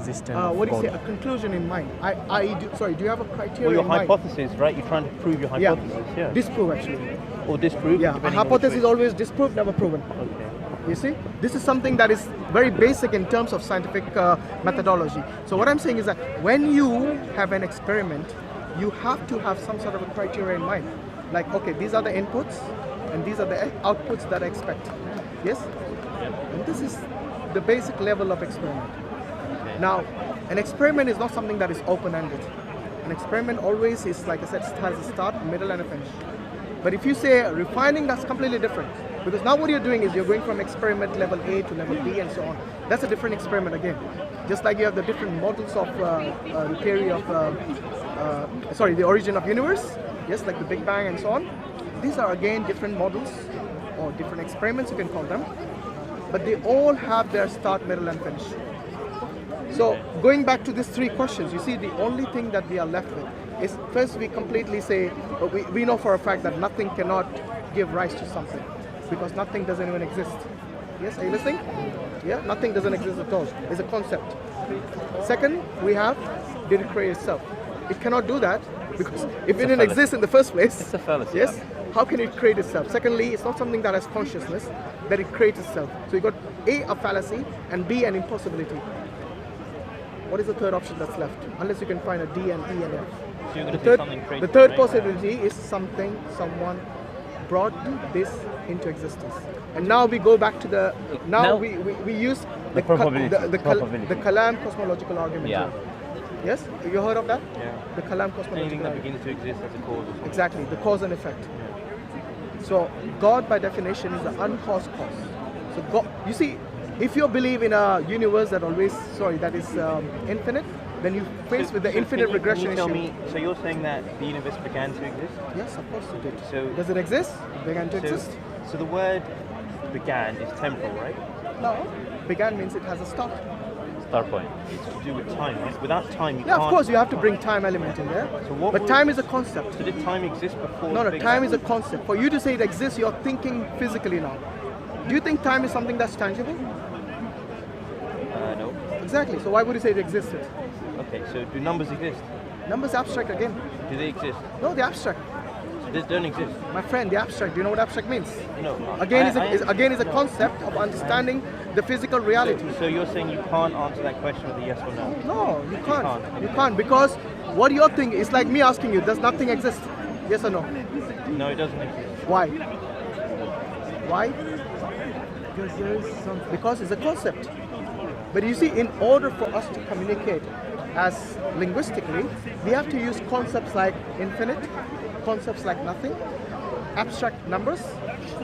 existence of what do you say? God. A conclusion in mind. Do you have a criteria Well, your in mind? hypothesis, right? You're trying to prove your hypothesis, yeah. Disprove actually. Or disprove. Yeah, a depending on which hypothesis is way. always disproved, never proven. Okay. You see, this is something that is very basic in terms of scientific methodology. So what I'm saying is that when you have an experiment, you have to have some sort of a criteria in mind. Like, okay, these are the inputs and these are the outputs that I expect. Yes? And this is the basic level of experiment. Okay. Now, an experiment is not something that is open-ended. An experiment always is, like I said, has a start, middle, and a finish. But if you say refining, that's completely different. Because now what you're doing is you're going from experiment level A to level B and so on. That's a different experiment again. Just like you have the different models of the theory of, the origin of universe. Yes, like the Big Bang and so on. These are again different models or different experiments, you can call them. But they all have their start, middle, and finish. So going back to these three questions, you see the only thing that we are left with is first we completely say, we know for a fact that nothing cannot give rise to something because nothing doesn't even exist. Yes, are you listening? Yeah, nothing doesn't exist at all. It's a concept. Second, we have, did it create itself? It cannot do that because if it didn't exist in the first place, It's a fallacy. yes, how can it create itself? Secondly, it's not something that has consciousness, that it creates itself. So you got A, a fallacy, and B, an impossibility. What is the third option that's left? Unless you can find a D and E and F. So you're going The to say something crazy. the third right? possibility is someone brought this into existence. And now we go back to the, Now- we use The probability. the Kalam cosmological argument. Yeah. here. Yes? Have you heard of that? Yeah. The Kalam cosmological Anything that argument. begins to exist as a cause or something. Exactly, the cause and effect. So God by definition is the uncaused cause. So God, you see, if you believe in a universe that that is infinite, then you face with the infinite regression can you tell issue. me, so you're saying that the universe began to exist? Yes, of course it did. So- does it exist? It began to exist? So the word began is temporal, right? No. Began means it has a start. Start point. It's to do with time, right? Without time, you Yeah, can't. of course you have to bring time element in there. So what But would- time is a concept. So did time exist before? No, the Big time Bang? is a concept. For you to say it exists, you're thinking physically now. Do you think time is something that's tangible? No. Exactly. So why would you say it existed? Okay, so do numbers exist? Numbers abstract again. Do they exist? No, they're abstract. So they don't exist? My friend, the abstract. Do you know what abstract means? No. Again, I- is a concept of understanding the physical reality. So you're saying you can't answer that question with a yes or no? No, you can't. can't. You can't because what you're thinking is like me asking you, does nothing exist? Yes or no? No, it doesn't exist. Why? Why? Because it's a concept. But you see, in order for us to communicate as linguistically, we have to use concepts like infinite, concepts like nothing, abstract numbers.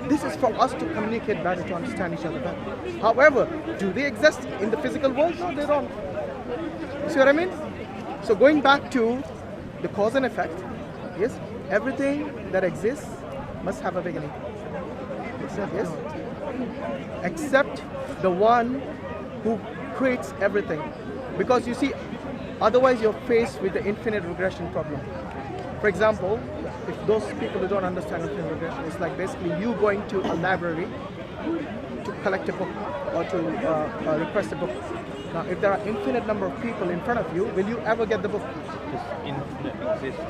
This is for us to communicate better, to understand each other better. However, do they exist in the physical world? No, they don't. You see what I mean? So going back to the cause and effect, yes, everything that exists must have a beginning. Yes? Except the one who creates everything. Because you see, otherwise you're faced with the infinite regression problem. For example, if those people who don't understand infinite regression, it's like basically you going to a library to collect a book or to request a book. Now, if there are infinite number of people in front of you, will you ever get the book? Because infinite exists.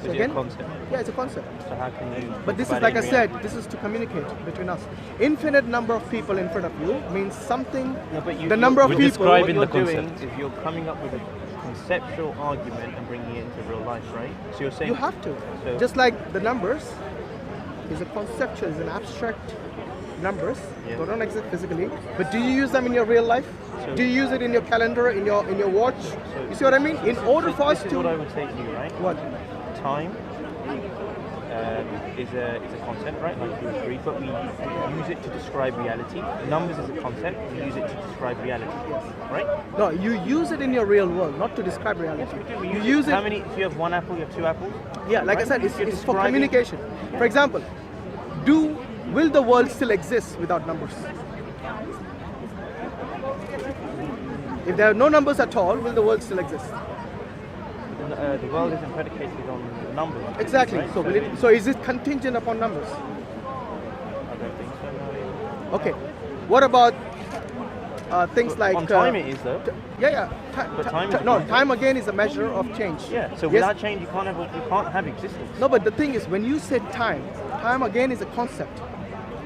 So Is it a again? concept? Yeah, it's a concept. So how can you? But this is, talk like I about it in said, reality? this is to communicate between us. Infinite number of people in front of you means something, No, but the number of We're people. describing What you're the doing concept. is you're coming up with a conceptual argument and bringing it into real life, right? So you're saying You have to. So- Just like the numbers is a conceptual, is an abstract numbers. Yeah. They don't exist physically. But do you use them in your real life? So- Do you use it in your calendar, in your watch? You see what I mean? In order for us this is what I to would say to you, right? what? Time is a concept, right? Like you agree, but we use it to describe reality. Numbers is a concept. We use it to describe reality, right? No, you use it in your real world, not to describe reality. We You use How it. many? If you have one apple, you have two apples. Yeah, like I right? said, it's You're for describing- communication. For example, will the world still exist without numbers? If there are no numbers at all, will the world still exist? The world isn't predicated on numbers. Exactly. Right? So is it contingent upon numbers? I don't think so. No. Okay. What about things like On time it is though. yeah. But time is a No, concept. time again is a measure of change. Yeah. So Yes. without change, you can't have existence. No, but the thing is, when you say time, time again is a concept.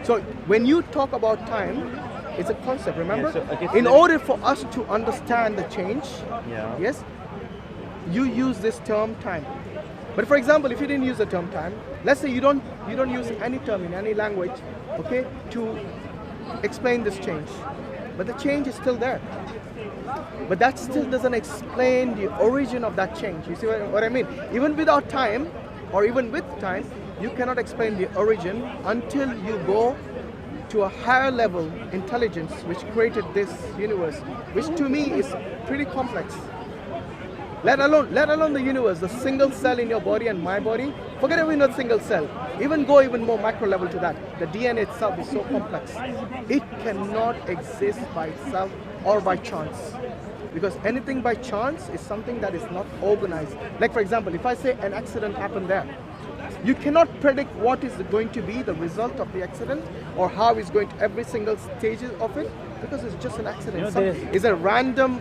So when you talk about time, it's a concept. Remember, so I guess in let- order for us to understand the change, Yeah. yes, you use this term time. But for example, if you didn't use the term time, let's say you don't use any term in any language, okay, to explain this change, but the change is still there. But that still doesn't explain the origin of that change. You see what I mean? Even without time, or even with time, you cannot explain the origin until you go to a higher level intelligence which created this universe, which to me is pretty complex. Let alone the universe, the single cell in your body and my body. Forget even the single cell. Even go even more macro level to that. The DNA itself is so complex. It cannot exist by itself or by chance. Because anything by chance is something that is not organized. Like for example, if I say an accident happened there, you cannot predict what is going to be the result of the accident or how it's going to every single stage of it, because it's just an accident. You know, It's a random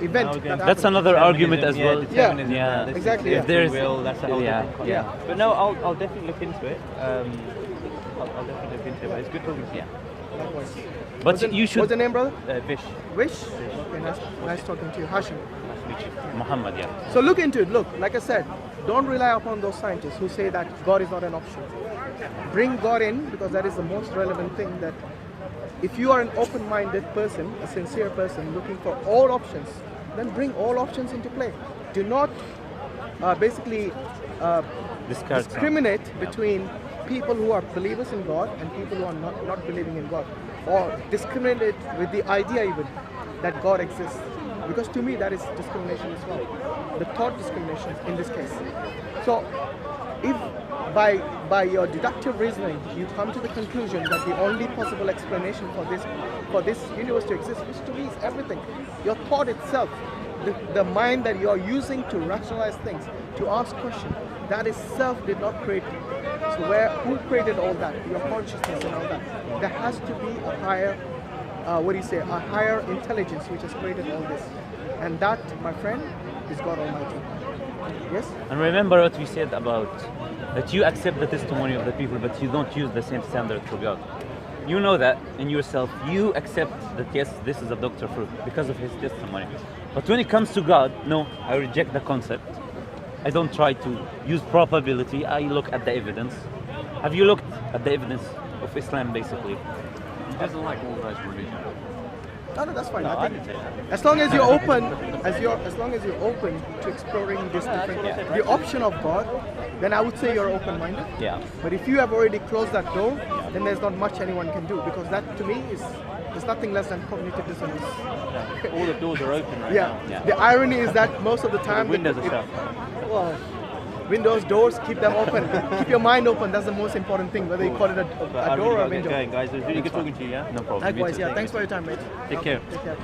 event. Okay. that That's happened. another argument as Yeah, well. determinism, Yeah. this is Exactly, free yeah. If there's- will, that's a whole different concept. Yeah. But no, I'll definitely look into it. I'll definitely look into it. But it's good talking to you. Likewise. But you What's should. the name, brother? Vish. Wish? Okay, nice talking to you. Hashim. Nice to meet you. Muhammad, yeah. So look into it. Look, like I said, don't rely upon those scientists who say that God is not an option. Bring God in, because that is the most relevant thing. That if you are an open-minded person, a sincere person looking for all options, then bring all options into play. Do not basically Discard some. discriminate between people who are believers in God and people who are not believing in God, or discriminate with the idea even that God exists, because to me that is discrimination as well, the thought discrimination in this case. So if by your deductive reasoning you come to the conclusion that the only possible explanation for this universe to exist, which to me is everything, your thought itself, the mind that you are using to rationalize things, to ask questions, that itself did not create. So who created all that? Your consciousness and all that. There has to be a higher, a higher intelligence which has created all this. And that, my friend, is God Almighty. Yes? And remember what we said about that you accept the testimony of the people, but you don't use the same standard for God. You know that in yourself. You accept that yes, this is a Dr. Fruit because of his testimony. But when it comes to God, no, I reject the concept. I don't try to use probability. I look at the evidence. Have you looked at the evidence of Islam, basically? He doesn't like all those religions. No, that's fine. No, I I think didn't say that. as long as you're open, as long as you're open to exploring this different, the option of God, then I would say you're open-minded. Yeah. But if you have already closed that door, then there's not much anyone can do, because that to me is nothing less than cognitive dissonance. Yeah. All the doors are open right Yeah. now. Yeah. The irony is that most of the The time windows are shut. Well, windows, doors, keep them open. Keep your mind open. That's the most important thing. Whether you call it But a I door really or a gotta get window. going, guys. It was really good talking to you. Yeah. No problem. Likewise, yeah. Thanks for your time, mate. Take care. Take care.